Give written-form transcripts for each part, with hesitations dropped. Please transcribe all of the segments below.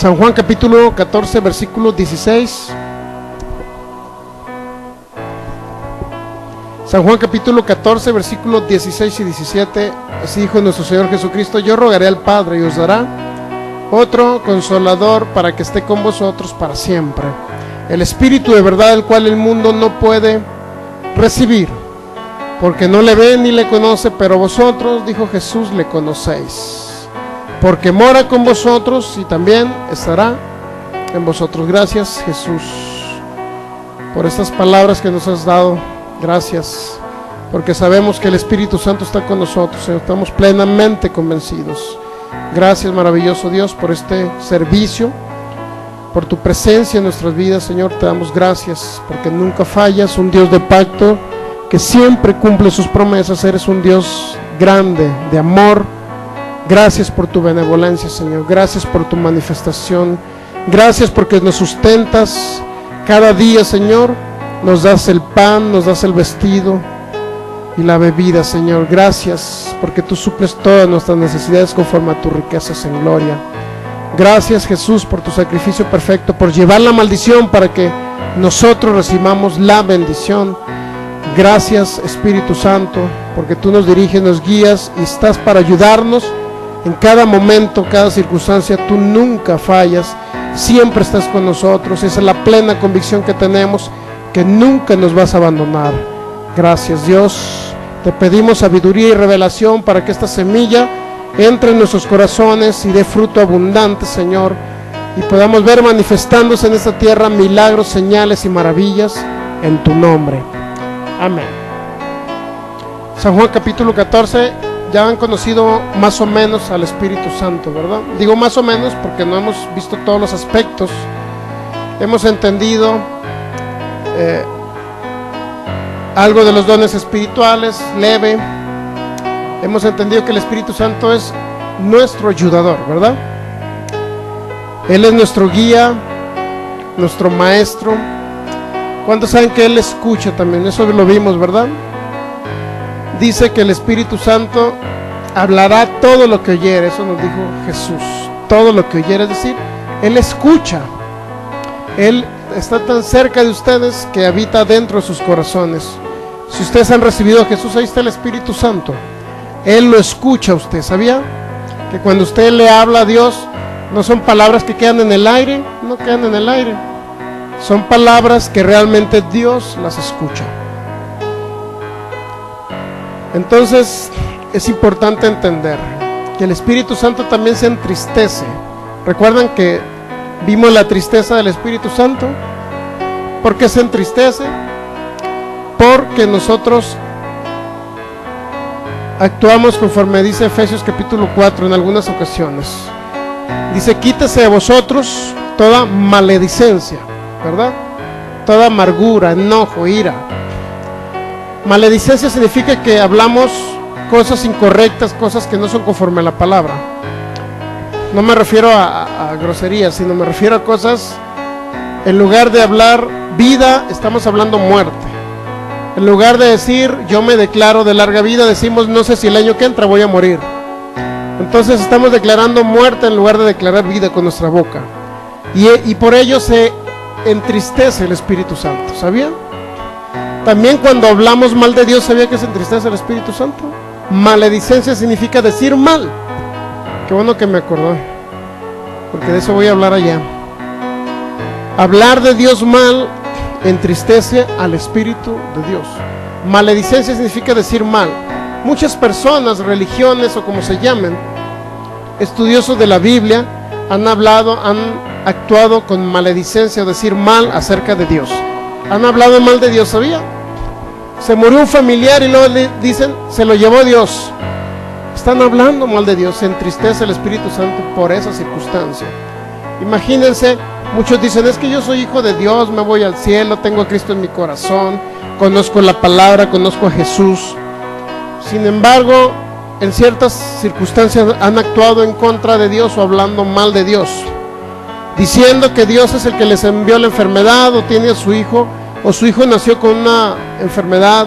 San Juan capítulo 14, versículo 16. San Juan capítulo 14, versículos 16 y 17. Así dijo nuestro Señor Jesucristo: yo rogaré al Padre y os dará otro consolador para que esté con vosotros para siempre, el Espíritu de verdad, el cual el mundo no puede recibir, porque no le ve ni le conoce, pero vosotros, dijo Jesús, le conocéis, porque mora con vosotros y también estará en vosotros. Gracias, Jesús, por estas palabras que nos has dado. Gracias, porque sabemos que el Espíritu Santo está con nosotros, estamos plenamente convencidos. Gracias, maravilloso Dios, por este servicio, por tu presencia en nuestras vidas, Señor. Te damos gracias, porque nunca fallas, un Dios de pacto que siempre cumple sus promesas. Eres un Dios grande, de amor. Gracias por tu benevolencia, Señor. Gracias por tu manifestación. Gracias porque nos sustentas cada día, Señor. Nos das el pan, nos das el vestido y la bebida, Señor. Gracias porque tú suples todas nuestras necesidades conforme a tus riquezas en gloria. Gracias, Jesús, por tu sacrificio perfecto, por llevar la maldición para que nosotros recibamos la bendición. Gracias, Espíritu Santo, porque tú nos diriges, nos guías y estás para ayudarnos en cada momento, cada circunstancia. Tú nunca fallas, siempre estás con nosotros. Esa es la plena convicción que tenemos, que nunca nos vas a abandonar. Gracias, Dios. Te pedimos sabiduría y revelación para que esta semilla entre en nuestros corazones y dé fruto abundante, Señor, y podamos ver manifestándose en esta tierra milagros, señales y maravillas en tu nombre. Amén. San Juan capítulo 14. Ya han conocido más o menos al Espíritu Santo, ¿verdad? Digo más o menos porque no hemos visto todos los aspectos. Hemos entendido algo de los dones espirituales, leve. Hemos entendido que el Espíritu Santo es nuestro ayudador, ¿verdad? Él es nuestro guía, nuestro maestro. ¿Cuántos saben que Él escucha también? Eso lo vimos, ¿verdad? Dice que el Espíritu Santo hablará todo lo que oyere. Eso nos dijo Jesús. Todo lo que oyere, es decir, Él escucha. Él está tan cerca de ustedes que habita dentro de sus corazones. Si ustedes han recibido a Jesús, ahí está el Espíritu Santo. Él lo escucha a usted. ¿Sabía? Que cuando usted le habla a Dios, no son palabras que quedan en el aire. No quedan en el aire. Son palabras que realmente Dios las escucha. Entonces es importante entender que el Espíritu Santo también se entristece. ¿Recuerdan que vimos la tristeza del Espíritu Santo? ¿Por qué se entristece? Porque nosotros actuamos conforme dice Efesios capítulo 4 en algunas ocasiones. Dice: quítese de vosotros toda maledicencia, ¿verdad? Toda amargura, enojo, ira. Maledicencia significa que hablamos cosas incorrectas, cosas que no son conforme a la palabra. No me refiero a groserías, sino me refiero a cosas, en lugar de hablar vida, estamos hablando muerte. En lugar de decir yo me declaro de larga vida, decimos no sé si el año que entra voy a morir. Entonces estamos declarando muerte en lugar de declarar vida con nuestra boca. Y por ello se entristece el Espíritu Santo, ¿sabían? También cuando hablamos mal de Dios, ¿sabía que se entristece el Espíritu Santo? Maledicencia significa decir mal. Qué bueno que me acordé, porque de eso voy a hablar allá. Hablar de Dios mal entristece al Espíritu de Dios. Maledicencia significa decir mal. Muchas personas, religiones o como se llamen, estudiosos de la Biblia, han actuado con maledicencia o decir mal acerca de Dios. Han hablado mal de Dios, ¿sabía? Se murió un familiar y luego le dicen, se lo llevó Dios. Están hablando mal de Dios. Se entristece el Espíritu Santo por esa circunstancia. Imagínense, muchos dicen, es que yo soy hijo de Dios, me voy al cielo, tengo a Cristo en mi corazón, conozco la palabra, conozco a Jesús. Sin embargo, en ciertas circunstancias han actuado en contra de Dios o hablando mal de Dios, diciendo que Dios es el que les envió la enfermedad, o tiene a su hijo, o su hijo nació con una enfermedad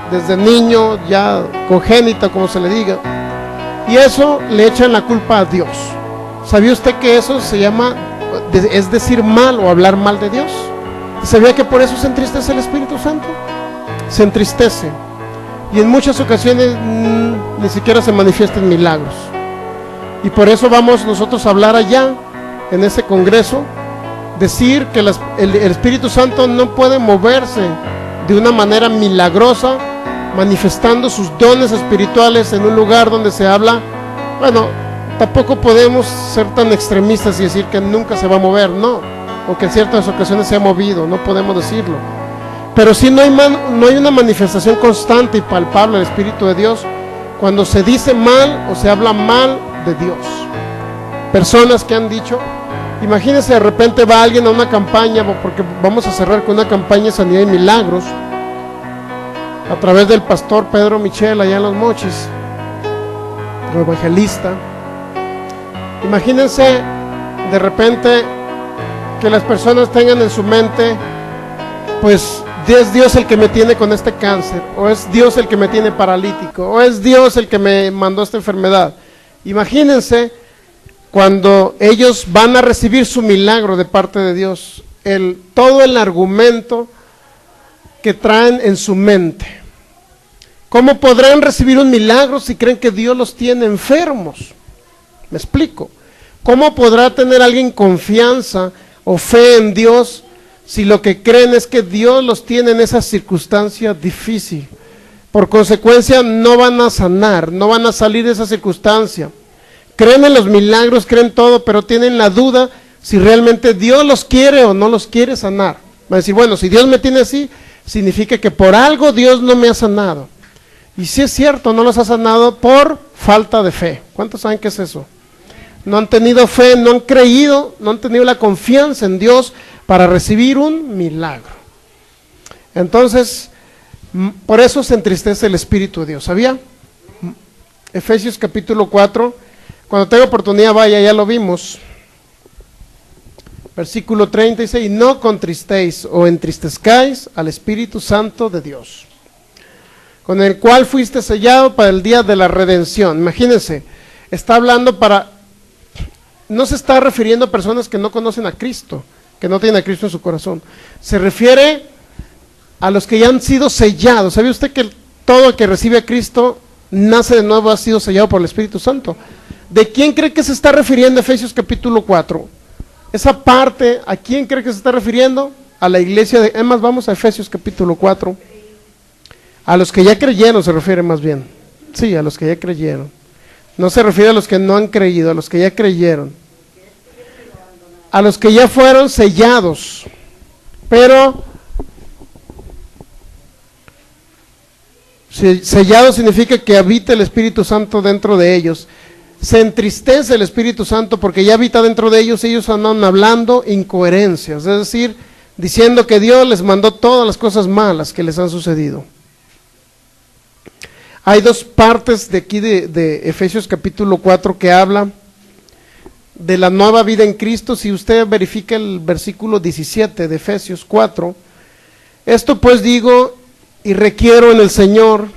desde niño, ya congénita, como se le diga, y eso le echan la culpa a Dios. ¿Sabía usted que eso se llama, es decir mal o hablar mal de Dios? ¿Sabía que por eso se entristece el Espíritu Santo? Se entristece. Y en muchas ocasiones ni siquiera se manifiestan milagros. Y por eso vamos nosotros a hablar allá, en ese congreso, decir que el Espíritu Santo no puede moverse de una manera milagrosa, manifestando sus dones espirituales en un lugar donde se habla. Bueno, tampoco podemos ser tan extremistas y decir que nunca se va a mover, no, o que en ciertas ocasiones se ha movido, no podemos decirlo. Pero sí no hay una manifestación constante y palpable del Espíritu de Dios cuando se dice mal o se habla mal de Dios. Personas que han dicho, imagínense, de repente va alguien a una campaña, porque vamos a cerrar con una campaña de sanidad y milagros a través del pastor Pedro Michel allá en Los Mochis, el evangelista. Imagínense de repente que las personas tengan en su mente, pues es Dios el que me tiene con este cáncer, o es Dios el que me tiene paralítico, o es Dios el que me mandó esta enfermedad. Imagínense cuando ellos van a recibir su milagro de parte de Dios, todo el argumento que traen en su mente. ¿Cómo podrán recibir un milagro si creen que Dios los tiene enfermos? Me explico. ¿Cómo podrá tener alguien confianza o fe en Dios si lo que creen es que Dios los tiene en esa circunstancia difícil? Por consecuencia no van a sanar, no van a salir de esa circunstancia. Creen en los milagros, creen todo, pero tienen la duda si realmente Dios los quiere o no los quiere sanar. Van a decir, bueno, si Dios me tiene así, significa que por algo Dios no me ha sanado. Y si es cierto, no los ha sanado por falta de fe. ¿Cuántos saben qué es eso? No han tenido fe, no han creído, no han tenido la confianza en Dios para recibir un milagro. Entonces, por eso se entristece el Espíritu de Dios, ¿sabía? Efesios capítulo 4, cuando tenga oportunidad vaya, ya lo vimos. Versículo 30 dice, y no contristéis o entristezcáis al Espíritu Santo de Dios, con el cual fuiste sellado para el día de la redención. Imagínense, está hablando no se está refiriendo a personas que no conocen a Cristo, que no tienen a Cristo en su corazón. Se refiere a los que ya han sido sellados. ¿Sabe usted que todo el que recibe a Cristo nace de nuevo, ha sido sellado por el Espíritu Santo? ¿De quién cree que se está refiriendo Efesios capítulo 4? Esa parte, ¿a quién cree que se está refiriendo? A la iglesia de... Además, vamos a Efesios capítulo 4. A los que ya creyeron se refiere más bien. Sí, a los que ya creyeron. No se refiere a los que no han creído, a los que ya creyeron. A los que ya fueron sellados. Pero sellado significa que habita el Espíritu Santo dentro de ellos. Se entristece el Espíritu Santo porque ya habita dentro de ellos. Ellos andan hablando incoherencias, es decir, diciendo que Dios les mandó todas las cosas malas que les han sucedido. Hay dos partes de aquí de Efesios capítulo 4 que habla de la nueva vida en Cristo. Si usted verifica el versículo 17 de Efesios 4, esto pues digo y requiero en el Señor,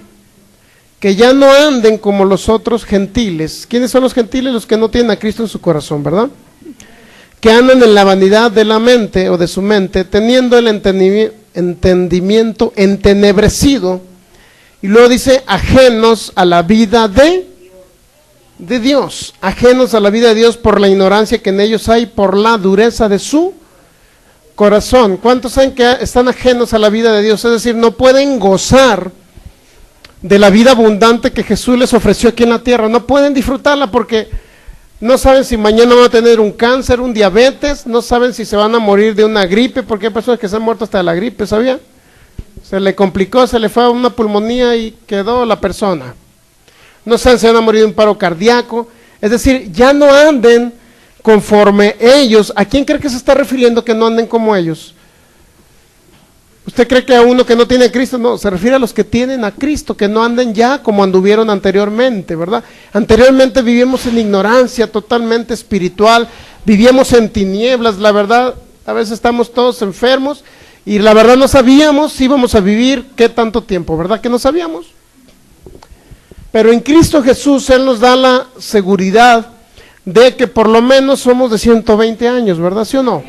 que ya no anden como los otros gentiles. ¿Quiénes son los gentiles? Los que no tienen a Cristo en su corazón, ¿verdad? Que andan en la vanidad de la mente o de su mente, teniendo el entendimiento entenebrecido. Y luego dice, ajenos a la vida de Dios, ajenos a la vida de Dios por la ignorancia que en ellos hay, por la dureza de su corazón. ¿Cuántos saben que están ajenos a la vida de Dios? Es decir, no pueden gozar de la vida abundante que Jesús les ofreció aquí en la tierra. No pueden disfrutarla porque no saben si mañana van a tener un cáncer, un diabetes, no saben si se van a morir de una gripe, porque hay personas que se han muerto hasta de la gripe, ¿sabía? Se le complicó, se le fue a una pulmonía y quedó la persona. No saben si van a morir de un paro cardíaco. Es decir, ya no anden conforme ellos. ¿A quién cree que se está refiriendo que no anden como ellos? ¿Usted cree que a uno que no tiene a Cristo? No, se refiere a los que tienen a Cristo, que no anden ya como anduvieron anteriormente, ¿verdad? Anteriormente vivíamos en ignorancia totalmente espiritual, vivíamos en tinieblas, la verdad, a veces estamos todos enfermos y la verdad no sabíamos si íbamos a vivir qué tanto tiempo, ¿verdad que no sabíamos? Pero en Cristo Jesús Él nos da la seguridad de que por lo menos somos de 120 años, ¿verdad? ¿Sí o no?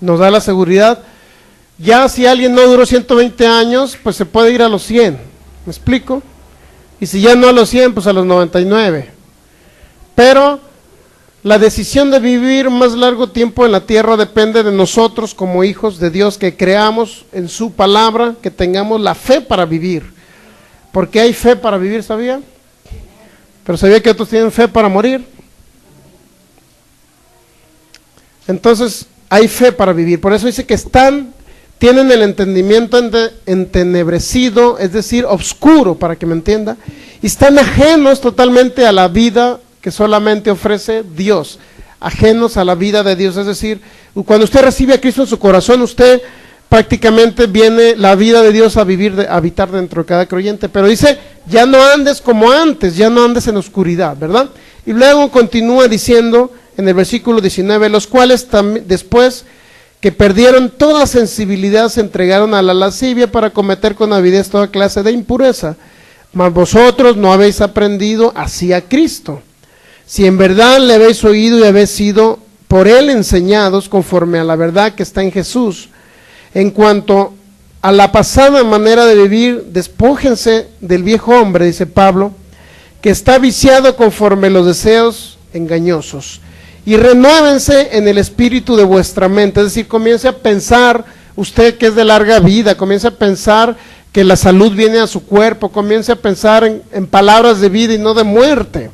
Nos da la seguridad. Ya si alguien no duró 120 años, pues se puede ir a los 100, ¿me explico? Y si ya no a los 100, pues a los 99. Pero la decisión de vivir más largo tiempo en la tierra depende de nosotros como hijos de Dios, que creamos en su palabra, que tengamos la fe para vivir. Porque hay fe para vivir, ¿sabía? Pero ¿sabía que otros tienen fe para morir? Entonces hay fe para vivir. Por eso dice que tienen el entendimiento entenebrecido, es decir, oscuro, para que me entienda, y están ajenos totalmente a la vida que solamente ofrece Dios, ajenos a la vida de Dios. Es decir, cuando usted recibe a Cristo en su corazón, usted prácticamente viene la vida de Dios a habitar dentro de cada creyente. Pero dice, ya no andes como antes, ya no andes en oscuridad, ¿verdad? Y luego continúa diciendo en el versículo 19, los cuales después que perdieron toda sensibilidad se entregaron a la lascivia para cometer con avidez toda clase de impureza. Mas vosotros no habéis aprendido así a Cristo. Si en verdad le habéis oído y habéis sido por él enseñados conforme a la verdad que está en Jesús, en cuanto a la pasada manera de vivir, despójense del viejo hombre, dice Pablo, que está viciado conforme a los deseos engañosos, y renuévense en el espíritu de vuestra mente. Es decir, comience a pensar, usted que es de larga vida, comience a pensar que la salud viene a su cuerpo, comience a pensar en palabras de vida y no de muerte.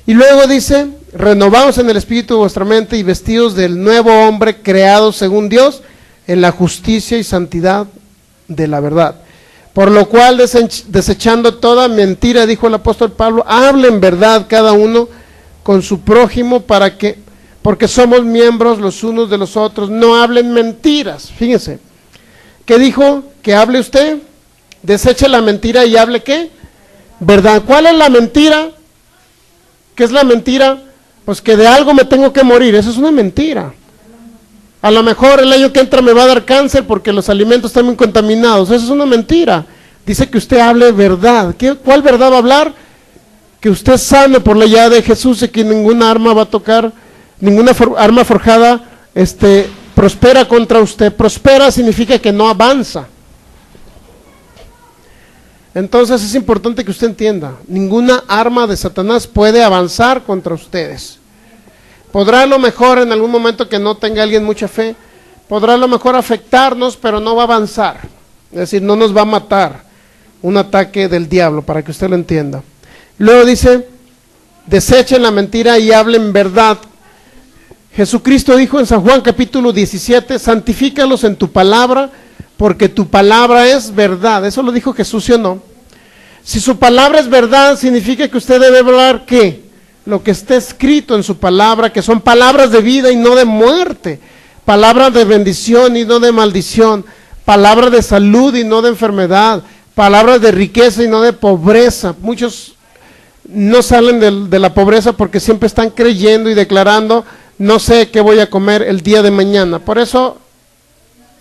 Y luego dice, renovaos en el espíritu de vuestra mente y vestidos del nuevo hombre creado según Dios en la justicia y santidad de la verdad. Por lo cual, desechando toda mentira, dijo el apóstol Pablo, hablen verdad cada uno con su prójimo, porque somos miembros los unos de los otros, no hablen mentiras. Fíjense, ¿qué dijo? Que hable usted, deseche la mentira y hable ¿qué? Verdad. ¿Cuál es la mentira? ¿Qué es la mentira? Pues que de algo me tengo que morir, eso es una mentira. A lo mejor el año que entra me va a dar cáncer porque los alimentos están muy contaminados, eso es una mentira. Dice que usted hable verdad. ¿Cuál verdad va a hablar? Que usted sane por la llave de Jesús y que ninguna arma va a tocar, ninguna arma forjada prospera contra usted. Prospera significa que no avanza. Entonces es importante que usted entienda, ninguna arma de Satanás puede avanzar contra ustedes. Podrá a lo mejor en algún momento que no tenga alguien mucha fe, podrá a lo mejor afectarnos, pero no va a avanzar. Es decir, no nos va a matar un ataque del diablo, para que usted lo entienda. Luego dice, desechen la mentira y hablen verdad. Jesucristo dijo en San Juan capítulo 17, santifícalos en tu palabra, porque tu palabra es verdad. Eso lo dijo Jesús, ¿sí o no? Si su palabra es verdad, significa que usted debe hablar ¿qué? Lo que está escrito en su palabra, que son palabras de vida y no de muerte, palabras de bendición y no de maldición, palabras de salud y no de enfermedad, palabras de riqueza y no de pobreza. Muchos no salen de la pobreza porque siempre están creyendo y declarando, no sé qué voy a comer el día de mañana. Por eso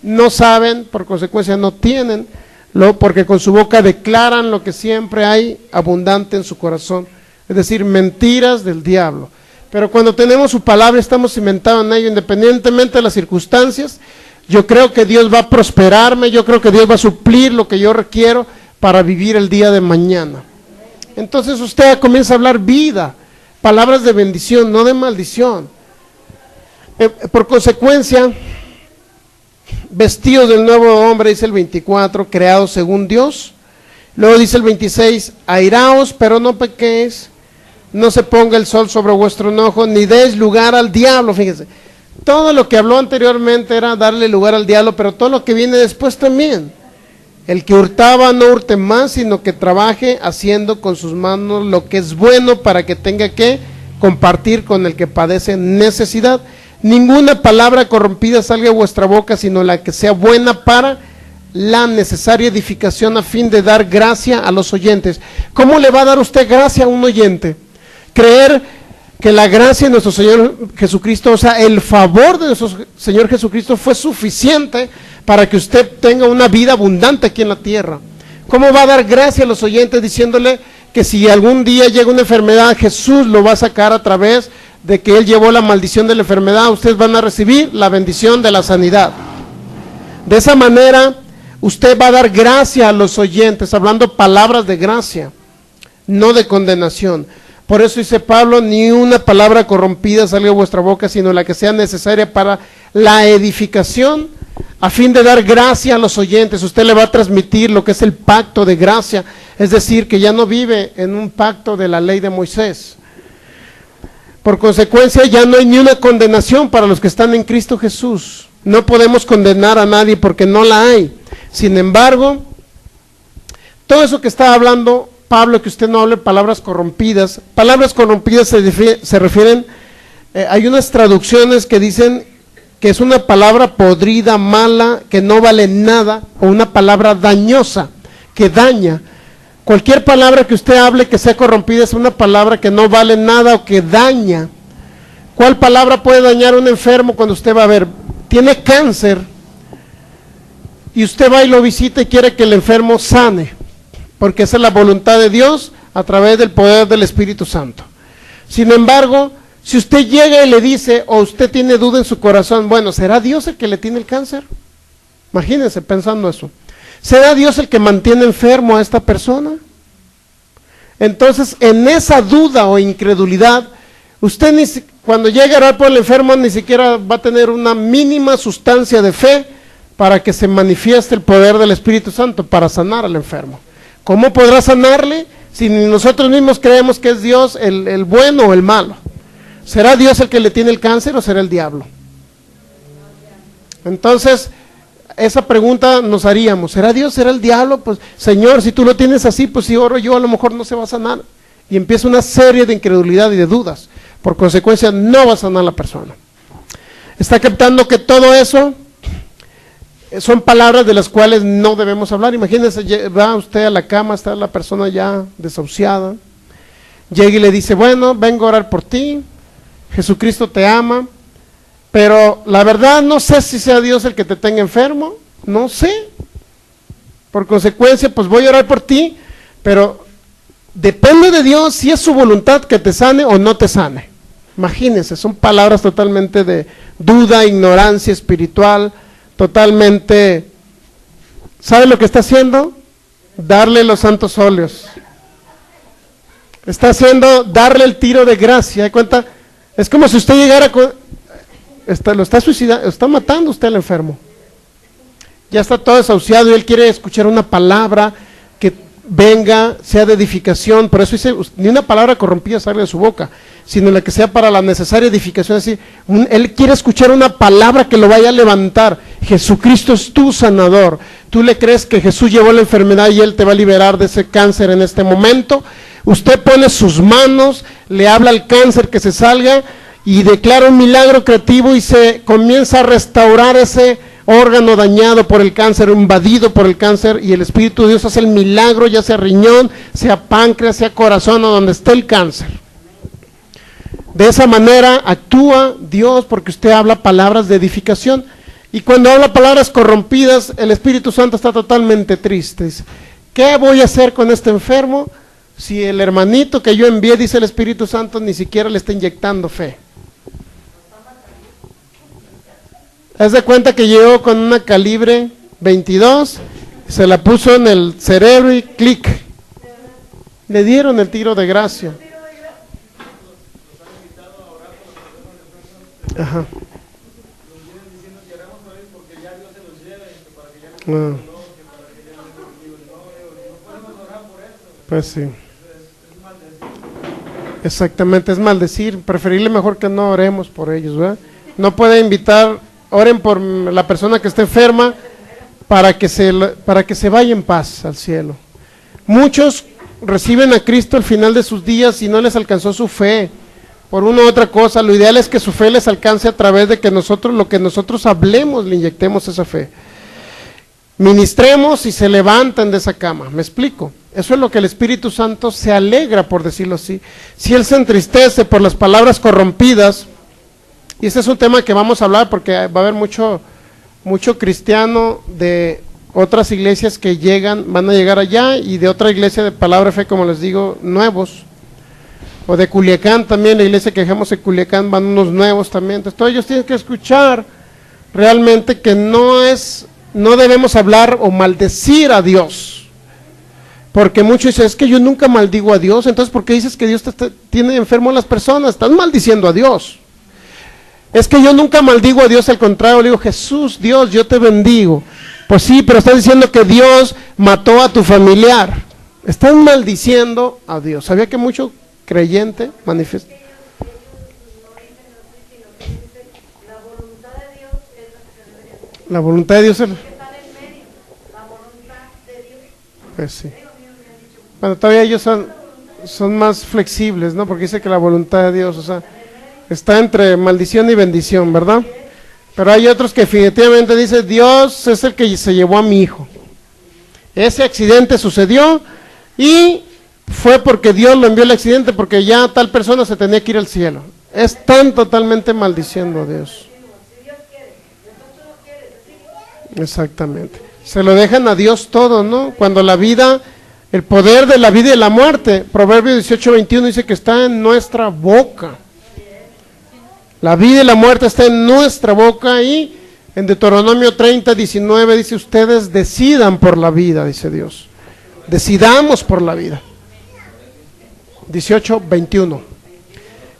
no saben, por consecuencia no tienen, porque con su boca declaran lo que siempre hay abundante en su corazón. Es decir, mentiras del diablo. Pero cuando tenemos su palabra, estamos cimentados en ello, independientemente de las circunstancias. Yo creo que Dios va a prosperarme, yo creo que Dios va a suplir lo que yo requiero para vivir el día de mañana. Entonces usted comienza a hablar vida, palabras de bendición, no de maldición. Por consecuencia, vestidos del nuevo hombre, dice el 24, creados según Dios. Luego dice el 26, airaos, pero no pequéis, no se ponga el sol sobre vuestro enojo, ni deis lugar al diablo. Fíjense, todo lo que habló anteriormente era darle lugar al diablo, pero todo lo que viene después también. El que hurtaba no hurte más, sino que trabaje haciendo con sus manos lo que es bueno, para que tenga que compartir con el que padece necesidad. Ninguna palabra corrompida salga de vuestra boca, sino la que sea buena para la necesaria edificación, a fin de dar gracia a los oyentes. ¿Cómo le va a dar usted gracia a un oyente? Creer que la gracia de nuestro Señor Jesucristo, o sea, el favor de nuestro Señor Jesucristo fue suficiente para que usted tenga una vida abundante aquí en la tierra. ¿Cómo va a dar gracia a los oyentes diciéndole que si algún día llega una enfermedad, Jesús lo va a sacar a través de que Él llevó la maldición de la enfermedad. Ustedes van a recibir la bendición de la sanidad. De esa manera, usted va a dar gracia a los oyentes, hablando palabras de gracia, no de condenación. Por eso dice Pablo, ni una palabra corrompida salga de vuestra boca, sino la que sea necesaria para la edificación, a fin de dar gracia a los oyentes. Usted le va a transmitir lo que es el pacto de gracia, es decir, que ya no vive en un pacto de la ley de Moisés. Por consecuencia, ya no hay ni una condenación para los que están en Cristo Jesús. No podemos condenar a nadie porque no la hay. Sin embargo, todo eso que está hablando Pablo, que usted no hable palabras corrompidas se refieren, hay unas traducciones que dicen que es una palabra podrida, mala, que no vale nada, o una palabra dañosa, que daña. Cualquier palabra que usted hable que sea corrompida es una palabra que no vale nada o que daña. ¿Cuál palabra puede dañar a un enfermo cuando usted va a ver? Tiene cáncer y usted va y lo visita y quiere que el enfermo sane, porque esa es la voluntad de Dios a través del poder del Espíritu Santo. Sin embargo, si usted llega y le dice, o usted tiene duda en su corazón, bueno, ¿será Dios el que le tiene el cáncer? Imagínense pensando eso. ¿Será Dios el que mantiene enfermo a esta persona? Entonces, en esa duda o incredulidad, usted cuando llegue a orar por el enfermo ni siquiera va a tener una mínima sustancia de fe para que se manifieste el poder del Espíritu Santo para sanar al enfermo. ¿Cómo podrá sanarle si nosotros mismos creemos que es Dios el bueno o el malo? ¿Será Dios el que le tiene el cáncer o será el diablo? Entonces, esa pregunta nos haríamos, ¿será Dios, será el diablo? Pues, Señor, si tú lo tienes así, pues si oro yo, a lo mejor no se va a sanar. Y empieza una serie de incredulidad y de dudas. Por consecuencia, no va a sanar la persona. ¿Está captando que todo eso son palabras de las cuales no debemos hablar? Imagínense, va usted a la cama, está la persona ya desahuciada, llega y le dice, bueno, vengo a orar por ti, Jesucristo te ama, pero la verdad no sé si sea Dios el que te tenga enfermo, no sé, por consecuencia pues voy a orar por ti, pero depende de Dios si es su voluntad que te sane o no te sane. Imagínense, son palabras totalmente de duda, ignorancia espiritual, totalmente. ¿Sabe lo que está haciendo? Darle los santos óleos. Está haciendo, darle el tiro de gracia. ¿De cuenta? Es como si usted llegara lo está suicidando, está matando usted al enfermo. Ya está todo desahuciado y él quiere escuchar una palabra que venga, sea de edificación. Por eso dice, ni una palabra corrompida salga de su boca, sino la que sea para la necesaria edificación. Es decir, él quiere escuchar una palabra que lo vaya a levantar. Jesucristo es tu sanador. Tú le crees que Jesús llevó la enfermedad y Él te va a liberar de ese cáncer en este momento. Usted pone sus manos, le habla al cáncer que se salga y declara un milagro creativo y se comienza a restaurar ese órgano dañado por el cáncer, invadido por el cáncer, y el Espíritu de Dios hace el milagro, ya sea riñón, sea páncreas, sea corazón o donde esté el cáncer. De esa manera actúa Dios porque usted habla palabras de edificación. Y cuando habla palabras corrompidas, el Espíritu Santo está totalmente triste. Dice, ¿qué voy a hacer con este enfermo si el hermanito que yo envié, dice el Espíritu Santo, ni siquiera le está inyectando fe? Haz de cuenta que llegó con una calibre 22, se la puso en el cerebro y clic, le dieron el tiro de gracia. Ajá. Ah. Pues sí. Exactamente, es maldecir. Preferible mejor que no oremos por ellos, ¿verdad? No puede invitar, oren por la persona que está enferma para que se vaya en paz al cielo. Muchos reciben a Cristo al final de sus días y no les alcanzó su fe por una u otra cosa. Lo ideal es que su fe les alcance a través de que nosotros, lo que nosotros hablemos, le inyectemos esa fe. Ministremos y se levantan de esa cama. ¿Me explico? Eso es lo que el Espíritu Santo se alegra, por decirlo así. Si Él se entristece por las palabras corrompidas, y ese es un tema que vamos a hablar porque va a haber mucho cristiano de otras iglesias que van a llegar allá, y de otra iglesia de Palabra de Fe, como les digo, nuevos. O de Culiacán también, la iglesia que dejamos en Culiacán, van unos nuevos también. Entonces todos ellos tienen que escuchar realmente que no debemos hablar o maldecir a Dios. Porque muchos dicen, es que yo nunca maldigo a Dios. Entonces, ¿por qué dices que Dios tiene enfermo a las personas? Estás maldiciendo a Dios. Es que yo nunca maldigo a Dios, al contrario, le digo, Jesús, Dios, yo te bendigo. Pues sí, pero estás diciendo que Dios mató a tu familiar. Estás maldiciendo a Dios. ¿Sabía que mucho creyente manifiesta? La voluntad de Dios es... Pues sí. Bueno, todavía ellos son más flexibles, ¿no? Porque dice que la voluntad de Dios, o sea, está entre maldición y bendición, ¿verdad? Pero hay otros que definitivamente dicen, Dios es el que se llevó a mi hijo. Ese accidente sucedió y fue porque Dios lo envió el accidente, porque ya tal persona se tenía que ir al cielo. Están totalmente maldiciendo a Dios. Exactamente. Se lo dejan a Dios todo, ¿no? Cuando la vida, el poder de la vida y la muerte, Proverbios 18:21 dice que está en nuestra boca. La vida y la muerte está en nuestra boca, y en Deuteronomio 30:19 dice, ustedes decidan por la vida, dice Dios. Decidamos por la vida. 18:21.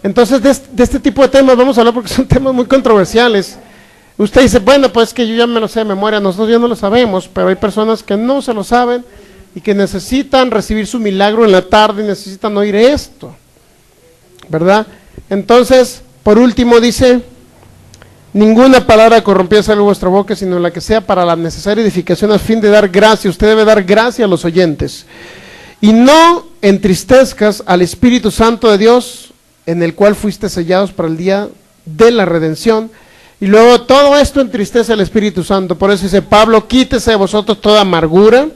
Entonces de este tipo de temas vamos a hablar porque son temas muy controversiales. Usted dice, bueno, pues que yo ya me lo sé de memoria, nosotros ya no lo sabemos, pero hay personas que no se lo saben y que necesitan recibir su milagro en la tarde y necesitan oír esto, ¿verdad? Entonces, por último dice, ninguna palabra corrompida salga de vuestra boca, sino la que sea para la necesaria edificación a fin de dar gracia. Usted debe dar gracia a los oyentes. Y no entristezcas al Espíritu Santo de Dios, en el cual fuiste sellados para el día de la redención. Y luego todo esto entristece al Espíritu Santo. Por eso dice Pablo, quítese de vosotros toda amargura,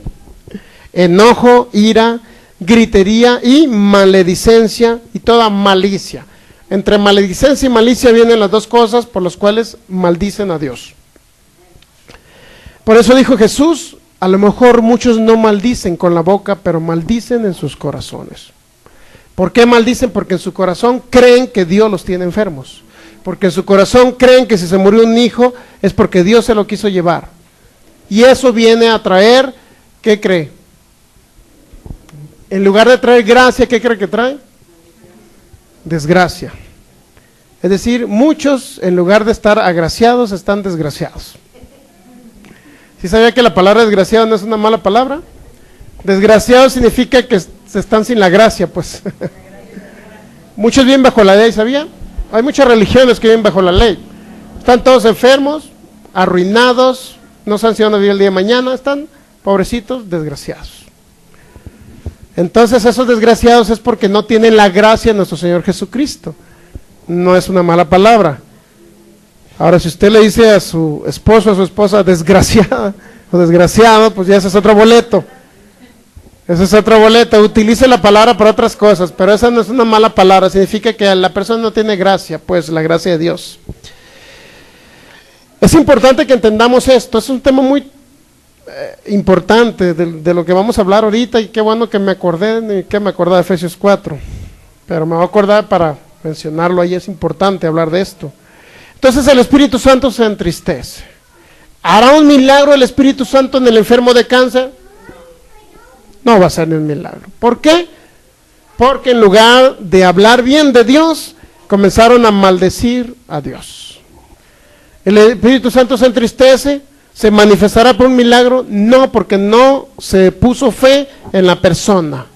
enojo, ira, gritería y maledicencia y toda malicia. Entre maledicencia y malicia vienen las dos cosas por las cuales maldicen a Dios. Por eso dijo Jesús, a lo mejor muchos no maldicen con la boca, pero maldicen en sus corazones. ¿Por qué maldicen? Porque en su corazón creen que Dios los tiene enfermos. Porque en su corazón creen que si se murió un hijo es porque Dios se lo quiso llevar. Y eso viene a traer, ¿qué cree? En lugar de traer gracia, ¿qué cree que trae? Desgracia. Es decir, muchos en lugar de estar agraciados están desgraciados. ¿Sí sabía que la palabra desgraciado no es una mala palabra? Desgraciado significa que se están sin la gracia, pues. Muchos viven bajo la ley, ¿sabía? Hay muchas religiones que viven bajo la ley. Están todos enfermos, arruinados, no saben si van a vivir el día de mañana, están pobrecitos, desgraciados. Entonces esos desgraciados es porque no tienen la gracia de nuestro Señor Jesucristo. No es una mala palabra. Ahora, si usted le dice a su esposo o a su esposa desgraciada o desgraciado, pues ya ese es otro boleto. Ese es otro boleto. Utilice la palabra para otras cosas, pero esa no es una mala palabra. Significa que la persona no tiene gracia, pues la gracia de Dios. Es importante que entendamos esto. Es un tema muy importante de lo que vamos a hablar ahorita, y qué bueno que me acordé, que me acordé de Efesios 4. Pero me voy a acordar para mencionarlo ahí, es importante hablar de esto. Entonces el Espíritu Santo se entristece. ¿Hará un milagro el Espíritu Santo en el enfermo de cáncer? No va a ser ni un milagro. ¿Por qué? Porque en lugar de hablar bien de Dios, comenzaron a maldecir a Dios. ¿El Espíritu Santo se entristece? ¿Se manifestará por un milagro? No, porque no se puso fe en la persona.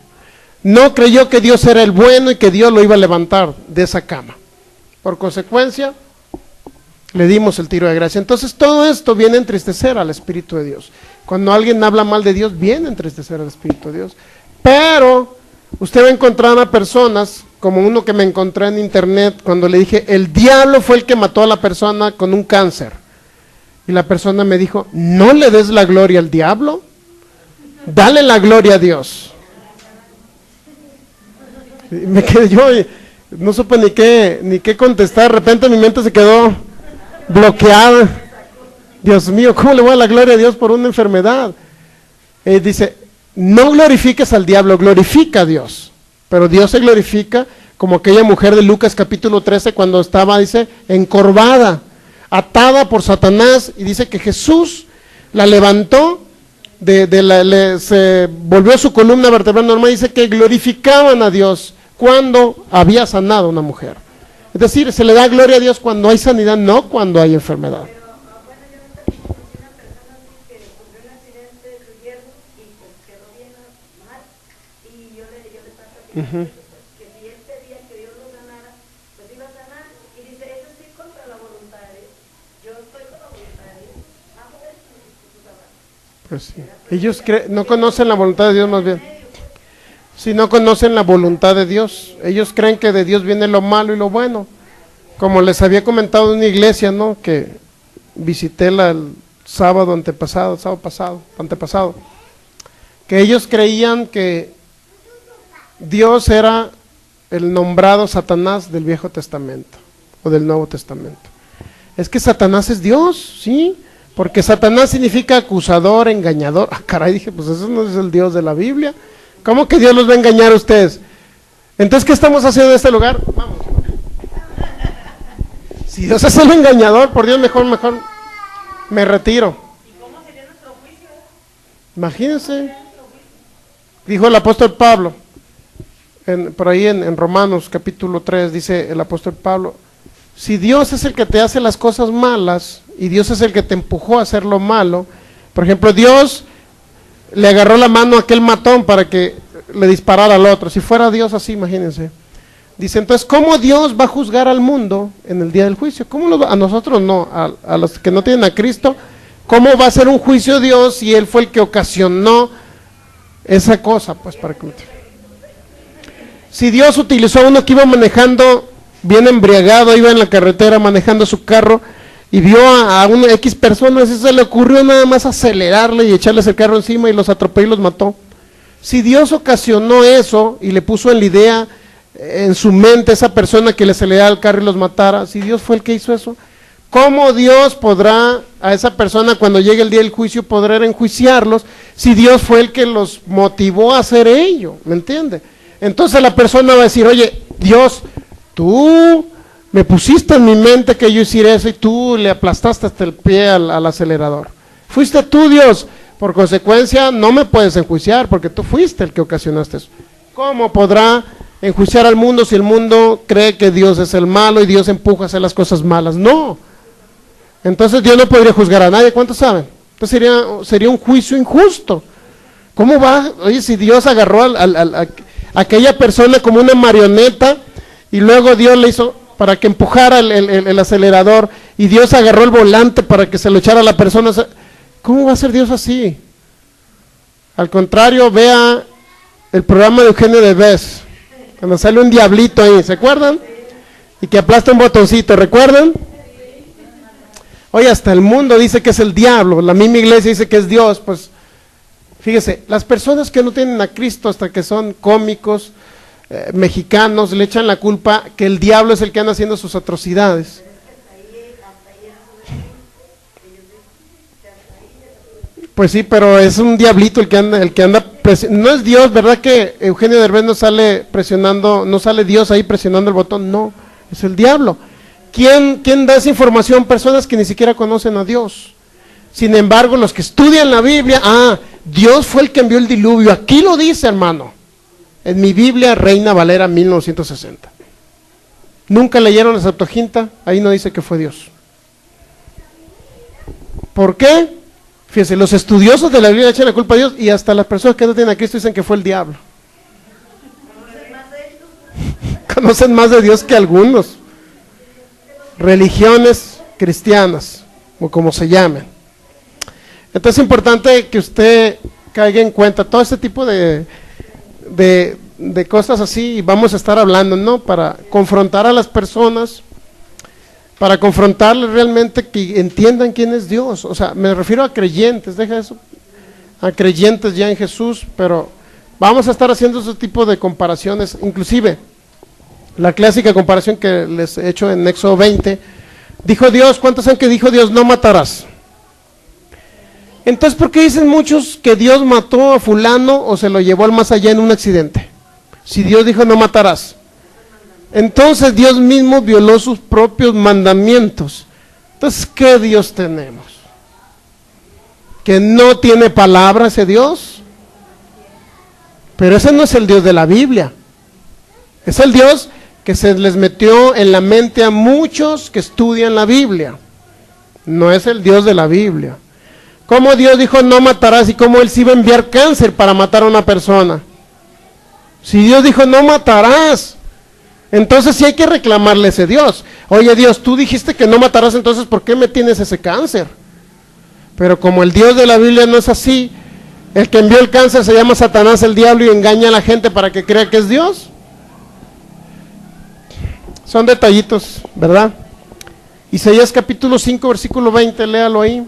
No creyó que Dios era el bueno y que Dios lo iba a levantar de esa cama. Por consecuencia, le dimos el tiro de gracia. Entonces todo esto viene a entristecer al Espíritu de Dios. Cuando alguien habla mal de Dios, viene a entristecer al Espíritu de Dios. Pero usted va a encontrar a personas, como uno que me encontré en internet, cuando le dije, el diablo fue el que mató a la persona con un cáncer. Y la persona me dijo, no le des la gloria al diablo, dale la gloria a Dios. Y me quedé yo, y no supe ni qué contestar. De repente mi mente se quedó bloqueada. Dios mío, ¿cómo le voy a la gloria a Dios por una enfermedad? Dice, no glorifiques al diablo, glorifica a Dios. Pero Dios se glorifica como aquella mujer de Lucas capítulo 13 cuando estaba, dice, encorvada, atada por Satanás, y dice que Jesús la levantó, se volvió su columna vertebral normal, dice que glorificaban a Dios cuando había sanado a una mujer. Es decir, se le da gloria a Dios cuando hay sanidad, no cuando hay enfermedad. Uh-huh. Que si él pedía que Dios lo sanara, pues iba a sanar, y dice, eso sí contra la voluntad de Dios, yo estoy con la voluntad de Dios, vamos a ver si pues sí, ellos no conocen la voluntad de Dios, más bien, si no conocen la voluntad de Dios, ellos creen que de Dios viene lo malo y lo bueno, como les había comentado en una iglesia, ¿no?, que visité el sábado antepasado, que ellos creían que Dios era el nombrado Satanás del Viejo Testamento o del Nuevo Testamento. Es que Satanás es Dios, ¿sí? Porque Satanás significa acusador, engañador. Ah, caray, dije, pues eso no es el Dios de la Biblia. ¿Cómo que Dios los va a engañar a ustedes? Entonces, ¿qué estamos haciendo en este lugar? Vamos. Si Dios es el engañador, por Dios, mejor me retiro. ¿Y cómo sería nuestro juicio? Imagínense. Dijo el apóstol Pablo. Por ahí en Romanos capítulo 3 dice el apóstol Pablo, si Dios es el que te hace las cosas malas y Dios es el que te empujó a hacer lo malo, por ejemplo, Dios le agarró la mano a aquel matón para que le disparara al otro, si fuera Dios así, imagínense. Dice, entonces, ¿cómo Dios va a juzgar al mundo en el día del juicio? ¿Cómo a nosotros no, a los que no tienen a Cristo? ¿Cómo va a ser un juicio Dios si Él fue el que ocasionó esa cosa? Pues para que... Si Dios utilizó a uno que iba manejando bien embriagado, iba en la carretera manejando su carro y vio a una X personas, eso se le ocurrió nada más acelerarle y echarles el carro encima y los atropelló y los mató. Si Dios ocasionó eso y le puso en la idea, en su mente, esa persona que le acelerara el carro y los matara, si Dios fue el que hizo eso, ¿cómo Dios podrá a esa persona cuando llegue el día del juicio poder enjuiciarlos si Dios fue el que los motivó a hacer ello? ¿Me entiende? Entonces la persona va a decir, oye, Dios, tú me pusiste en mi mente que yo hiciera eso y tú le aplastaste hasta el pie al acelerador. Fuiste tú, Dios, por consecuencia no me puedes enjuiciar porque tú fuiste el que ocasionaste eso. ¿Cómo podrá enjuiciar al mundo si el mundo cree que Dios es el malo y Dios empuja a hacer las cosas malas? No. Entonces Dios no podría juzgar a nadie, ¿cuántos saben? Entonces sería un juicio injusto. ¿Cómo va? Oye, si Dios agarró a aquella persona como una marioneta y luego Dios le hizo para que empujara el acelerador y Dios agarró el volante para que se lo echara a la persona, ¿cómo va a ser Dios así? Al contrario, vea el programa de Eugenio Derbez, cuando sale un diablito ahí, ¿se acuerdan? Y que aplasta un botoncito, ¿recuerdan? Oye, hasta el mundo dice que es el diablo, la misma iglesia dice que es Dios. Pues fíjese, las personas que no tienen a Cristo hasta que son cómicos, mexicanos, le echan la culpa que el diablo es el que anda haciendo sus atrocidades. Pues sí, pero es un diablito el que anda no es Dios, ¿verdad que Eugenio Derbez no sale Dios ahí presionando el botón? No, es el diablo. ¿Quién da esa información? Personas que ni siquiera conocen a Dios. Sin embargo, los que estudian la Biblia, Dios fue el que envió el diluvio. Aquí lo dice, hermano. En mi Biblia, Reina Valera 1960. Nunca leyeron la Septuaginta, ahí no dice que fue Dios. ¿Por qué? Fíjense, los estudiosos de la Biblia echan la culpa a Dios y hasta las personas que no tienen a Cristo dicen que fue el diablo. Conocen más de Dios que algunos. Religiones cristianas, o como se llamen. Entonces es importante que usted caiga en cuenta todo este tipo de cosas así, y vamos a estar hablando, ¿no? Para confrontar a las personas, para confrontarles realmente que entiendan quién es Dios. O sea, me refiero a creyentes, deja eso, a creyentes ya en Jesús, pero vamos a estar haciendo ese tipo de comparaciones, inclusive la clásica comparación que les he hecho en Éxodo 20, dijo Dios, ¿cuántos saben que dijo Dios, no matarás? Entonces, ¿por qué dicen muchos que Dios mató a fulano o se lo llevó al más allá en un accidente? Si Dios dijo no matarás. Entonces Dios mismo violó sus propios mandamientos. Entonces, ¿qué Dios tenemos? ¿Que no tiene palabra ese Dios? Pero ese no es el Dios de la Biblia. Es el Dios que se les metió en la mente a muchos que estudian la Biblia. No es el Dios de la Biblia. ¿Cómo Dios dijo no matarás y cómo Él se iba a enviar cáncer para matar a una persona? Si Dios dijo no matarás, entonces sí hay que reclamarle a ese Dios. Oye Dios, tú dijiste que no matarás, entonces ¿por qué me tienes ese cáncer? Pero como el Dios de la Biblia no es así, el que envió el cáncer se llama Satanás, el diablo, y engaña a la gente para que crea que es Dios. Son detallitos, ¿verdad? Isaías capítulo 5, versículo 20, léalo ahí.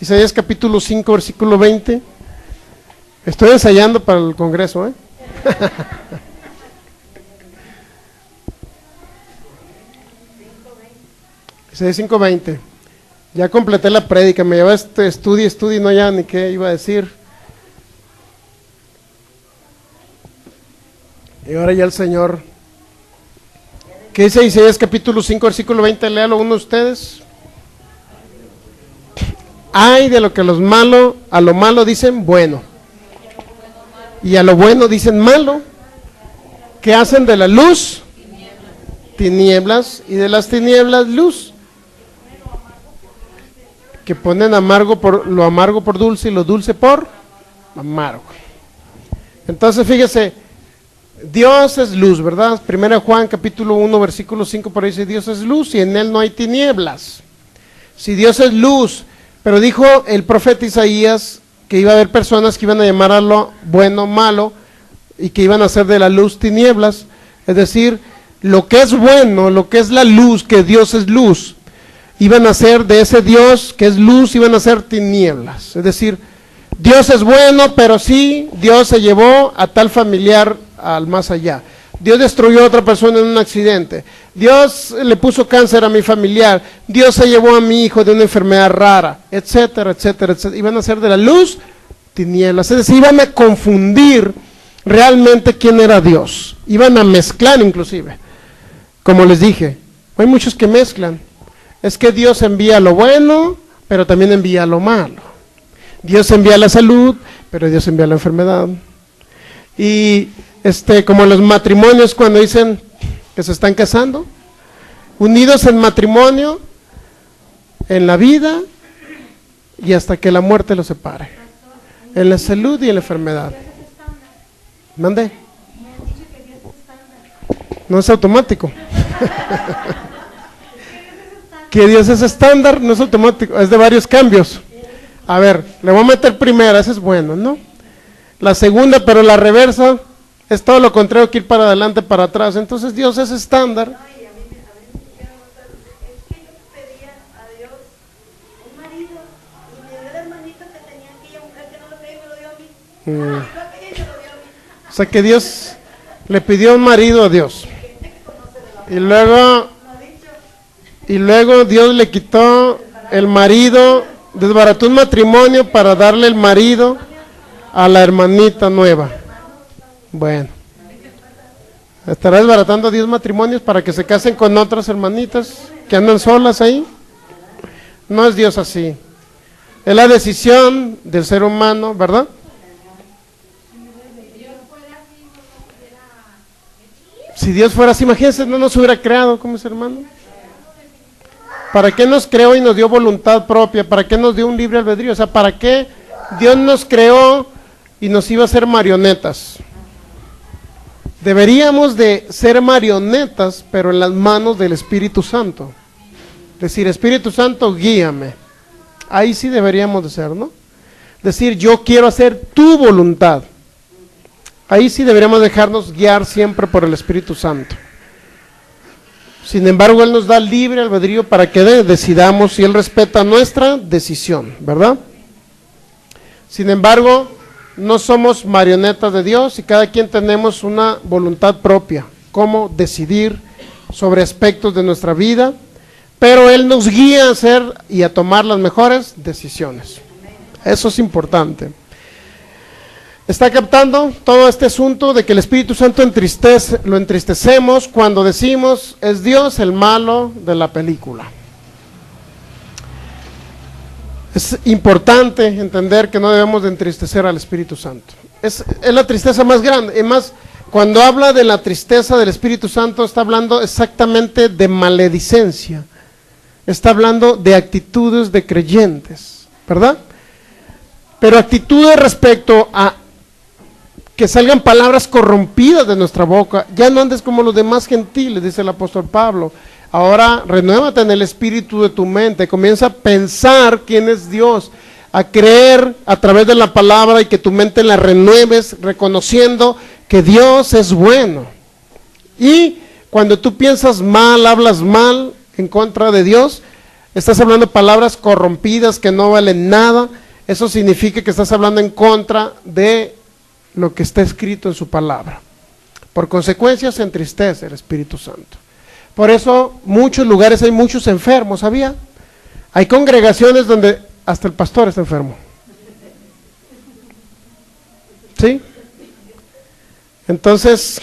Isaías capítulo 5, versículo 20. Estoy ensayando para el congreso, ¿eh? Isaías 5, 20. Ya completé la prédica, me llevaba estudio, no ya ni qué iba a decir. Y ahora ya el Señor. ¿Qué dice Isaías capítulo 5, versículo 20? Léalo uno de ustedes. Ay de lo que a lo malo dicen bueno, y a lo bueno dicen malo, que hacen de la luz tinieblas y de las tinieblas luz, que ponen lo amargo por dulce y lo dulce por amargo. Entonces fíjese, Dios es luz, ¿verdad? 1 Juan capítulo 1 versículo 5 por ahí dice Dios es luz y en Él no hay tinieblas. Si Dios es luz, pero dijo el profeta Isaías que iba a haber personas que iban a llamar a lo bueno malo y que iban a hacer de la luz tinieblas, es decir, lo que es bueno, lo que es la luz, que Dios es luz, iban a hacer de ese Dios que es luz, iban a hacer tinieblas, es decir, Dios es bueno, pero sí, Dios se llevó a tal familiar al más allá. Dios destruyó a otra persona en un accidente. Dios le puso cáncer a mi familiar. Dios se llevó a mi hijo de una enfermedad rara, etcétera, etcétera, etcétera. Iban a hacer de la luz tinieblas. Es decir, iban a confundir realmente quién era Dios. Iban a mezclar inclusive. Como les dije, hay muchos que mezclan. Es que Dios envía lo bueno, pero también envía lo malo. Dios envía la salud, pero Dios envía la enfermedad. Y como los matrimonios cuando dicen que se están casando, unidos en matrimonio, en la vida y hasta que la muerte los separe, en la salud y en la enfermedad. ¿Mande? No es automático. Que Dios es estándar, no es automático, es de varios cambios. A ver, le voy a meter primera, ese es bueno, ¿no? La segunda, pero la reversa es todo lo contrario que ir para adelante, para atrás. Entonces Dios es estándar. Es que yo pedía a Dios un marido y me dio el hermanito que tenía aquí, una mujer que no lo pedía y me lo dio a mí. Lo pedí y se lo dio a mí. O sea que Dios le pidió un marido a Dios. Y luego Dios le quitó el marido, desbarató un matrimonio para darle el marido a la hermanita nueva. Bueno, ¿estará desbaratando 10 matrimonios para que se casen con otras hermanitas que andan solas ahí? No es Dios así. Es la decisión del ser humano, ¿verdad? Si Dios fuera así, imagínense, no nos hubiera creado como ese hermano. ¿Para qué nos creó y nos dio voluntad propia? ¿Para qué nos dio un libre albedrío? O sea, ¿para qué Dios nos creó y nos iba a hacer marionetas? Deberíamos de ser marionetas, pero en las manos del Espíritu Santo. Decir, Espíritu Santo, guíame. Ahí sí deberíamos de ser, ¿no? Decir, yo quiero hacer tu voluntad. Ahí sí deberíamos dejarnos guiar siempre por el Espíritu Santo. Sin embargo, Él nos da libre albedrío para que decidamos y Él respeta nuestra decisión, ¿verdad? Sin embargo, no somos marionetas de Dios y cada quien tenemos una voluntad propia, cómo decidir sobre aspectos de nuestra vida, pero Él nos guía a hacer y a tomar las mejores decisiones. Eso es importante. ¿Está captando todo este asunto de que el Espíritu Santo lo entristecemos cuando decimos, es Dios el malo de la película? Es importante entender que no debemos de entristecer al Espíritu Santo. Es la tristeza más grande. Y más, cuando habla de la tristeza del Espíritu Santo, está hablando exactamente de maledicencia. Está hablando de actitudes de creyentes, ¿verdad? Pero actitudes respecto a que salgan palabras corrompidas de nuestra boca. Ya no andes como los demás gentiles, dice el apóstol Pablo. Ahora renuévate en el espíritu de tu mente, comienza a pensar quién es Dios, a creer a través de la palabra y que tu mente la renueves reconociendo que Dios es bueno. Y cuando tú piensas mal, hablas mal en contra de Dios, estás hablando palabras corrompidas que no valen nada. Eso significa que estás hablando en contra de lo que está escrito en su palabra. Por consecuencia se entristece el Espíritu Santo. Por eso muchos lugares hay muchos enfermos, ¿sabía? Hay congregaciones donde hasta el pastor está enfermo. ¿Sí? Entonces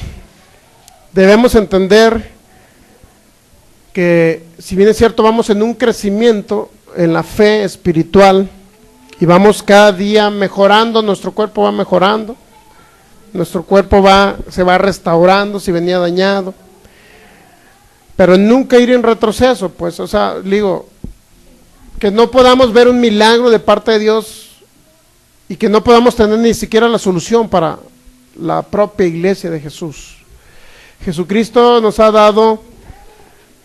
debemos entender que si bien es cierto vamos en un crecimiento en la fe espiritual y vamos cada día mejorando, nuestro cuerpo va mejorando, nuestro cuerpo se va restaurando si venía dañado, pero nunca ir en retroceso, pues, o sea, digo, que no podamos ver un milagro de parte de Dios y que no podamos tener ni siquiera la solución para la propia iglesia de Jesús. Jesucristo nos ha dado,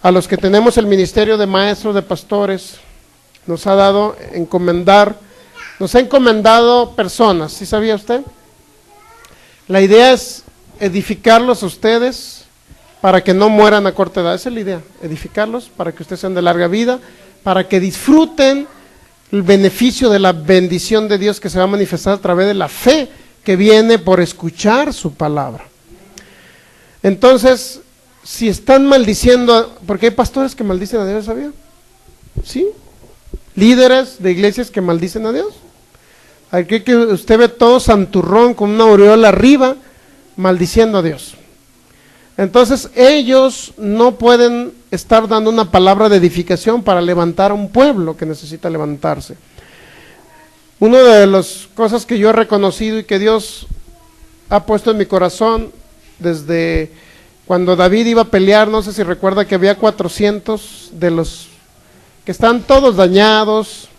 a los que tenemos el ministerio de maestros, de pastores, nos ha dado nos ha encomendado personas, ¿sí sabía usted? La idea es edificarlos a ustedes para que no mueran a corta edad. Esa es la idea, edificarlos para que ustedes sean de larga vida, para que disfruten el beneficio de la bendición de Dios que se va a manifestar a través de la fe que viene por escuchar su palabra. Entonces, si están maldiciendo, porque hay pastores que maldicen a Dios, ¿sabía? ¿Sí? Líderes de iglesias que maldicen a Dios. Aquí que usted ve todo santurrón con una aureola arriba, maldiciendo a Dios. Entonces ellos no pueden estar dando una palabra de edificación para levantar a un pueblo que necesita levantarse. Una de las cosas que yo he reconocido y que Dios ha puesto en mi corazón desde cuando David iba a pelear, no sé si recuerda que había 400 de los que están todos dañados,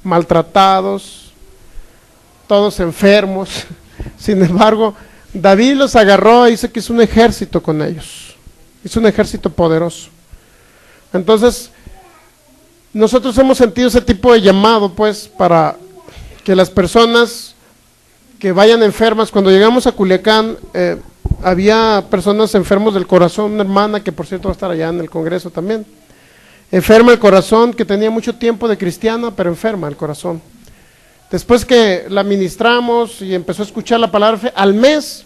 maltratados, todos enfermos. Sin embargo, David los agarró y dice que hizo un ejército con ellos, hizo un ejército poderoso. Entonces nosotros hemos sentido ese tipo de llamado, pues, para que las personas que vayan enfermas, cuando llegamos a Culiacán, había personas enfermos del corazón, una hermana que por cierto va a estar allá en el congreso también, enferma del corazón, que tenía mucho tiempo de cristiana, pero enferma del corazón. Después que la ministramos y empezó a escuchar la palabra de fe, al mes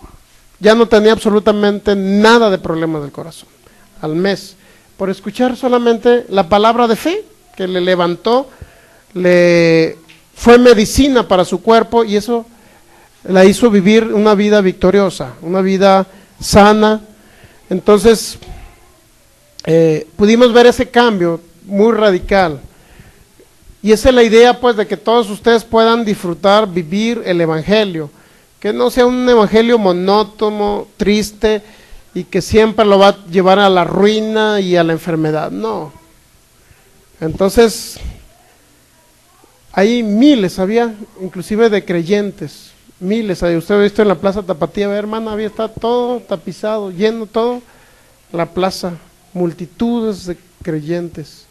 ya no tenía absolutamente nada de problemas del corazón. Al mes, por escuchar solamente la palabra de fe que le levantó, fue medicina para su cuerpo y eso la hizo vivir una vida victoriosa, una vida sana. Entonces pudimos ver ese cambio muy radical. Y esa es la idea, pues, de que todos ustedes puedan disfrutar, vivir el evangelio, que no sea un evangelio monótono, triste, y que siempre lo va a llevar a la ruina y a la enfermedad, no. Entonces, hay miles, había inclusive de creyentes, miles, usted ha visto en la plaza Tapatía, hermana, había está todo tapizado, lleno todo, la plaza, multitudes de creyentes.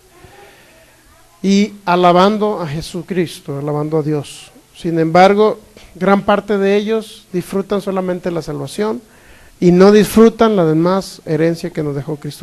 Y alabando a Jesucristo, alabando a Dios. Sin embargo, gran parte de ellos disfrutan solamente la salvación y no disfrutan la demás herencia que nos dejó Cristo.